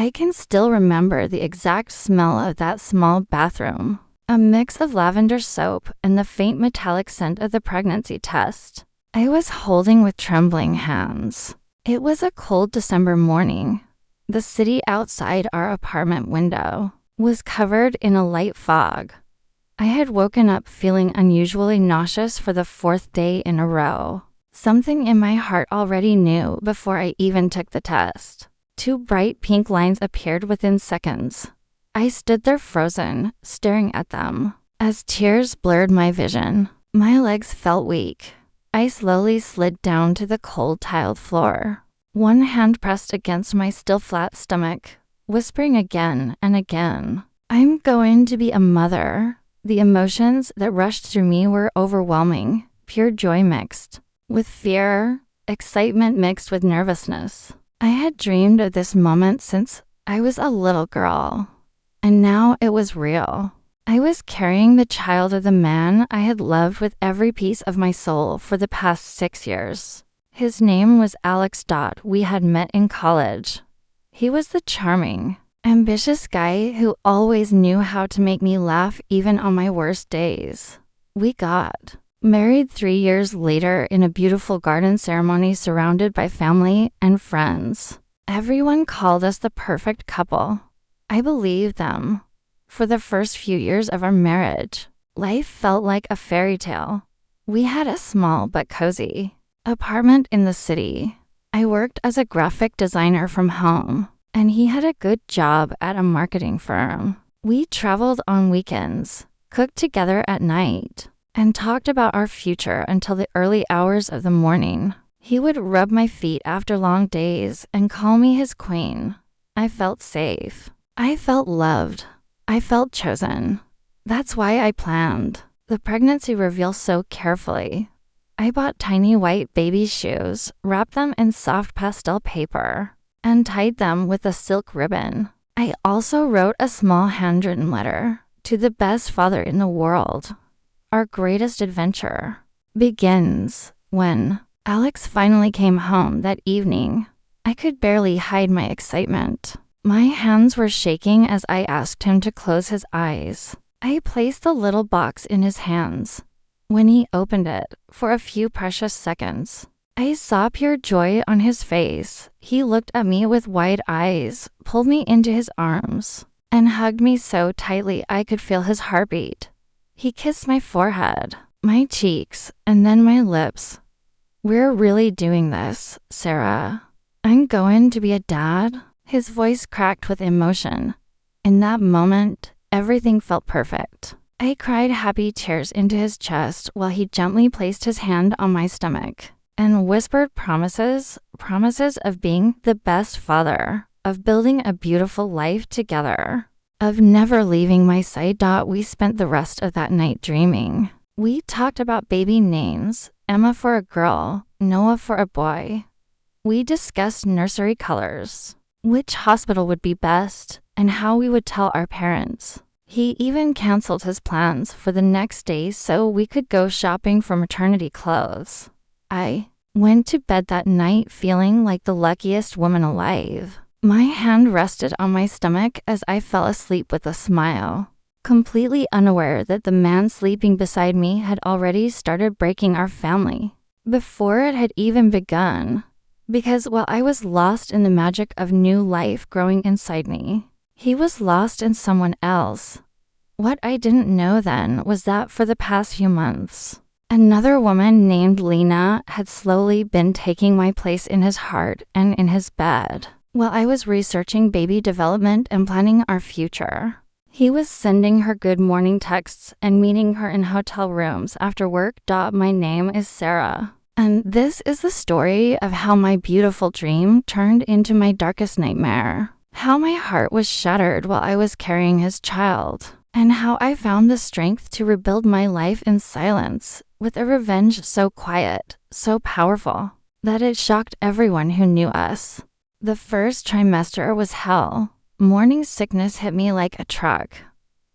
I can still remember the exact smell of that small bathroom, a mix of lavender soap and the faint metallic scent of the pregnancy test. I was holding with trembling hands. It was a cold December morning. The city outside our apartment window was covered in a light fog. I had woken up feeling unusually nauseous for the 4th day in a row. Something in my heart already knew before I even took the test. 2 bright pink lines appeared within seconds. I stood there frozen, staring at them. As tears blurred my vision, my legs felt weak. I slowly slid down to the cold tiled floor. One hand pressed against my still flat stomach, whispering again and again, "I'm going to be a mother." The emotions that rushed through me were overwhelming, pure joy mixed with fear, excitement mixed with nervousness. I had dreamed of this moment since I was a little girl, and now it was real. I was carrying the child of the man I had loved with every piece of my soul for the past 6 years. His name was Alex. We had met in college. He was the charming, ambitious guy who always knew how to make me laugh even on my worst days. We got married 3 years later in a beautiful garden ceremony surrounded by family and friends. Everyone called us the perfect couple. I believed them. For the first few years of our marriage, life felt like a fairy tale. We had a small but cozy apartment in the city. I worked as a graphic designer from home, and he had a good job at a marketing firm. We traveled on weekends, cooked together at night, and talked about our future until the early hours of the morning. He would rub my feet after long days and call me his queen. I felt safe. I felt loved. I felt chosen. That's why I planned the pregnancy reveal so carefully. I bought tiny white baby shoes, wrapped them in soft pastel paper, and tied them with a silk ribbon. I also wrote a small handwritten letter to the best father in the world. Our greatest adventure begins when Alex finally came home that evening. I could barely hide my excitement. My hands were shaking as I asked him to close his eyes. I placed the little box in his hands. When he opened it, for a few precious seconds, I saw pure joy on his face. He looked at me with wide eyes, pulled me into his arms, and hugged me so tightly I could feel his heartbeat. He kissed my forehead, my cheeks, and then my lips. "We're really doing this, Sarah. I'm going to be a dad." His voice cracked with emotion. In that moment, everything felt perfect. I cried happy tears into his chest while he gently placed his hand on my stomach and whispered promises of being the best father, of building a beautiful life together, of never leaving my side. We spent the rest of that night dreaming. We talked about baby names, Emma for a girl, Noah for a boy. We discussed nursery colors, which hospital would be best, and how we would tell our parents. He even canceled his plans for the next day so we could go shopping for maternity clothes. I went to bed that night feeling like the luckiest woman alive. My hand rested on my stomach as I fell asleep with a smile, completely unaware that the man sleeping beside me had already started breaking our family before it had even begun. Because while I was lost in the magic of new life growing inside me, he was lost in someone else. What I didn't know then was that for the past few months, another woman named Lena had slowly been taking my place in his heart and in his bed. While I was researching baby development and planning our future, he was sending her good morning texts and meeting her in hotel rooms after work. My name is Sarah. And this is the story of how my beautiful dream turned into my darkest nightmare. How my heart was shattered while I was carrying his child. And how I found the strength to rebuild my life in silence, with a revenge so quiet, so powerful, that it shocked everyone who knew us. The first trimester was hell. Morning sickness hit me like a truck.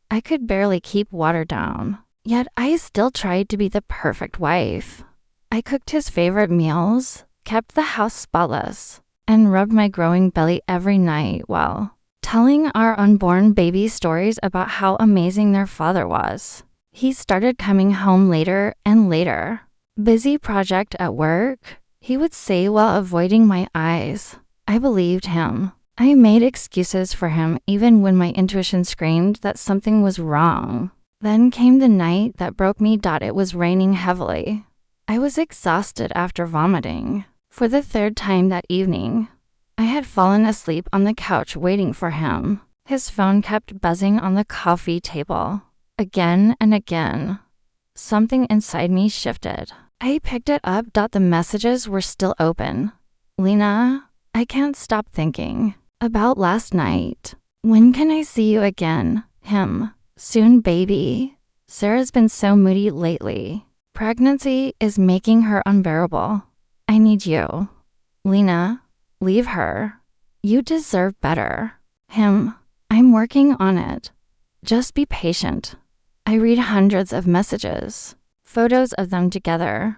I could barely keep water down. Yet I still tried to be the perfect wife. I cooked his favorite meals, kept the house spotless, and rubbed my growing belly every night while telling our unborn baby stories about how amazing their father was. He started coming home later and later. Busy project at work, he would say while avoiding my eyes. I believed him. I made excuses for him even when my intuition screamed that something was wrong. Then came the night that broke me. It was raining heavily. I was exhausted after vomiting. For the third time that evening, I had fallen asleep on the couch waiting for him. His phone kept buzzing on the coffee table. Again and again. Something inside me shifted. I picked it up. The messages were still open. Lena, I can't stop thinking about last night. When can I see you again? Him. Soon, baby. Sarah's been so moody lately. Pregnancy is making her unbearable. I need you. Lena, leave her. You deserve better. Him. I'm working on it. Just be patient. I read hundreds of messages. Photos of them together.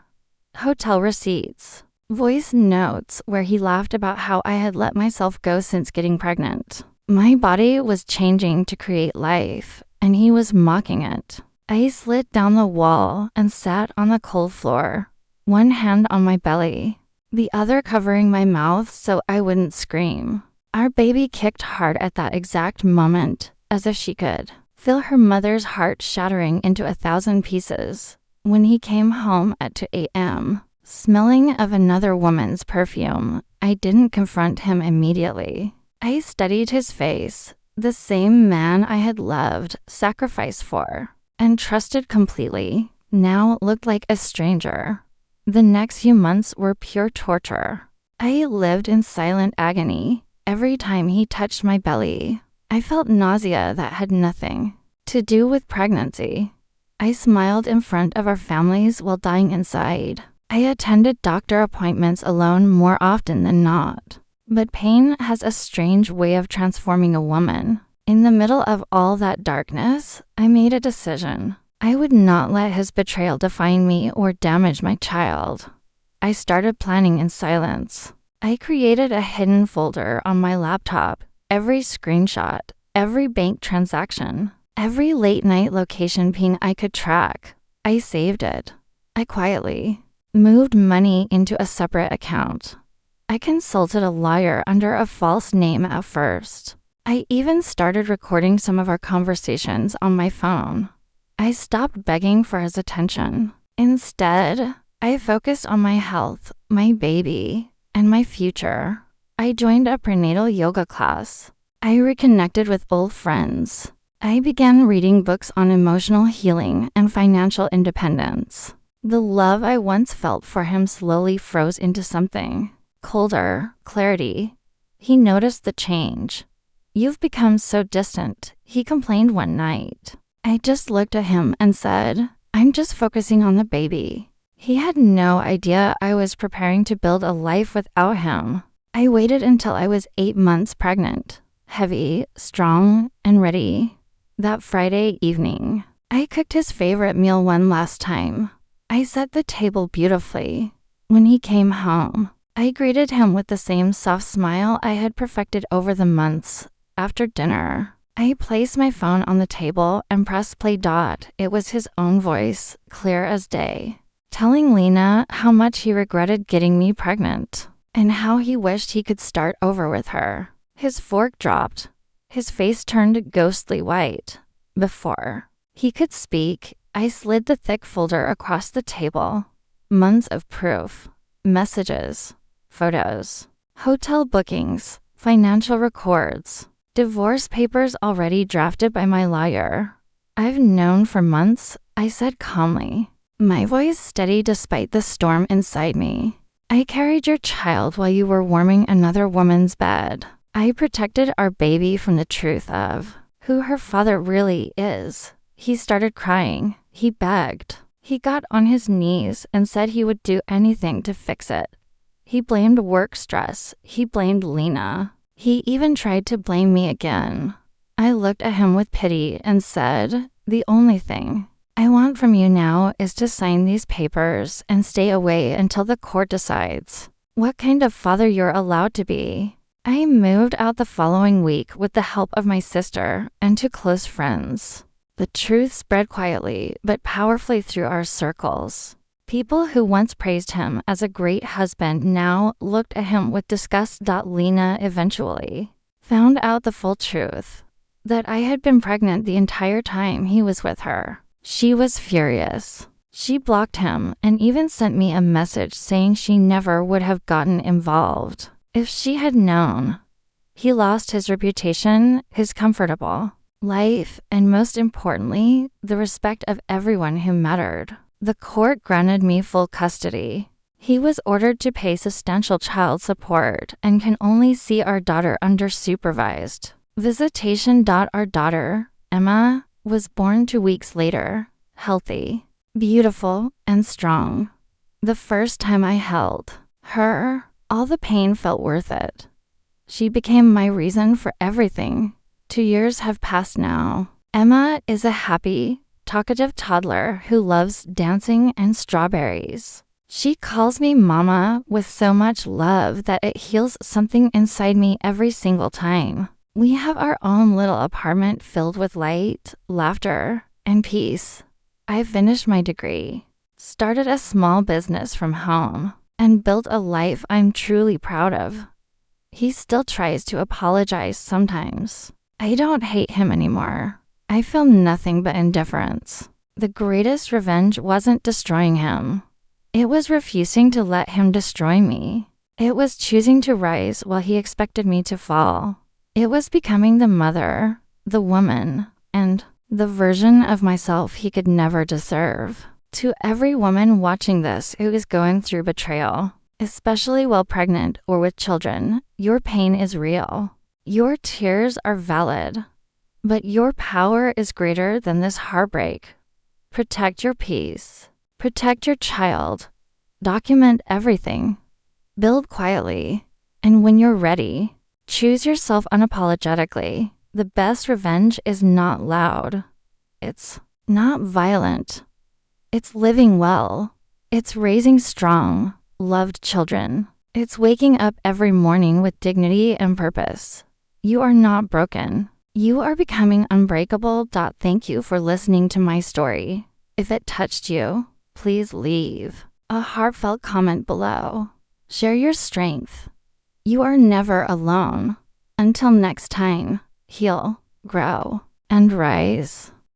Hotel receipts. Voice notes where he laughed about how I had let myself go since getting pregnant. My body was changing to create life, and he was mocking it. I slid down the wall and sat on the cold floor, one hand on my belly, the other covering my mouth so I wouldn't scream. Our baby kicked hard at that exact moment, as if she could feel her mother's heart shattering into 1,000 pieces. When he came home at 2 a.m., smelling of another woman's perfume, I didn't confront him immediately. I studied his face, the same man I had loved, sacrificed for, and trusted completely, now looked like a stranger. The next few months were pure torture. I lived in silent agony. Every time he touched my belly, I felt nausea that had nothing to do with pregnancy. I smiled in front of our families while dying inside. I attended doctor appointments alone more often than not. But pain has a strange way of transforming a woman. In the middle of all that darkness, I made a decision. I would not let his betrayal define me or damage my child. I started planning in silence. I created a hidden folder on my laptop. Every screenshot, every bank transaction, every late-night location ping I could track. I saved it. I quietly moved money into a separate account. I consulted a lawyer under a false name at first. I even started recording some of our conversations on my phone. I stopped begging for his attention. Instead, I focused on my health, my baby, and my future. I joined a prenatal yoga class. I reconnected with old friends. I began reading books on emotional healing and financial independence. The love I once felt for him slowly froze into something colder, clarity. He noticed the change. "You've become so distant," he complained one night. I just looked at him and said, "I'm just focusing on the baby." He had no idea I was preparing to build a life without him. I waited until I was 8 months pregnant, heavy, strong, and ready. That Friday evening, I cooked his favorite meal one last time. I set the table beautifully. When he came home, I greeted him with the same soft smile I had perfected over the months. After dinner, I placed my phone on the table and pressed play. It was his own voice, clear as day, telling Lena how much he regretted getting me pregnant and how he wished he could start over with her. His fork dropped. His face turned ghostly white. Before he could speak, I slid the thick folder across the table. Months of proof, messages, photos, hotel bookings, financial records, divorce papers already drafted by my lawyer. "I've known for months," I said calmly, my voice steady despite the storm inside me. "I carried your child while you were warming another woman's bed. I protected our baby from the truth of who her father really is." He started crying. He begged. He got on his knees and said he would do anything to fix it. He blamed work stress. He blamed Lena. He even tried to blame me again. I looked at him with pity and said, "The only thing I want from you now is to sign these papers and stay away until the court decides what kind of father you're allowed to be." I moved out the following week with the help of my sister and two close friends. The truth spread quietly but powerfully through our circles. People who once praised him as a great husband now looked at him with disgust. Lena eventually found out the full truth, that I had been pregnant the entire time he was with her. She was furious. She blocked him and even sent me a message saying she never would have gotten involved if she had known. He lost his reputation, his comfortable life, and most importantly, the respect of everyone who mattered. The court granted me full custody. He was ordered to pay substantial child support and can only see our daughter under supervised visitation. Our daughter, Emma, was born 2 weeks later, healthy, beautiful, and strong. The first time I held her, all the pain felt worth it. She became my reason for everything. 2 years have passed now. Emma is a happy, talkative toddler who loves dancing and strawberries. She calls me Mama with so much love that it heals something inside me every single time. We have our own little apartment filled with light, laughter, and peace. I finished my degree, started a small business from home, and built a life I'm truly proud of. He still tries to apologize sometimes. I don't hate him anymore. I feel nothing but indifference. The greatest revenge wasn't destroying him. It was refusing to let him destroy me. It was choosing to rise while he expected me to fall. It was becoming the mother, the woman, and the version of myself he could never deserve. To every woman watching this who is going through betrayal, especially while pregnant or with children, your pain is real. Your tears are valid. But your power is greater than this heartbreak. Protect your peace. Protect your child. Document everything. Build quietly. And when you're ready, choose yourself unapologetically. The best revenge is not loud. It's not violent. It's living well. It's raising strong, loved children. It's waking up every morning with dignity and purpose. You are not broken. You are becoming unbreakable. Thank you for listening to my story. If it touched you, please leave a heartfelt comment below. Share your strength. You are never alone. Until next time, heal, grow, and rise.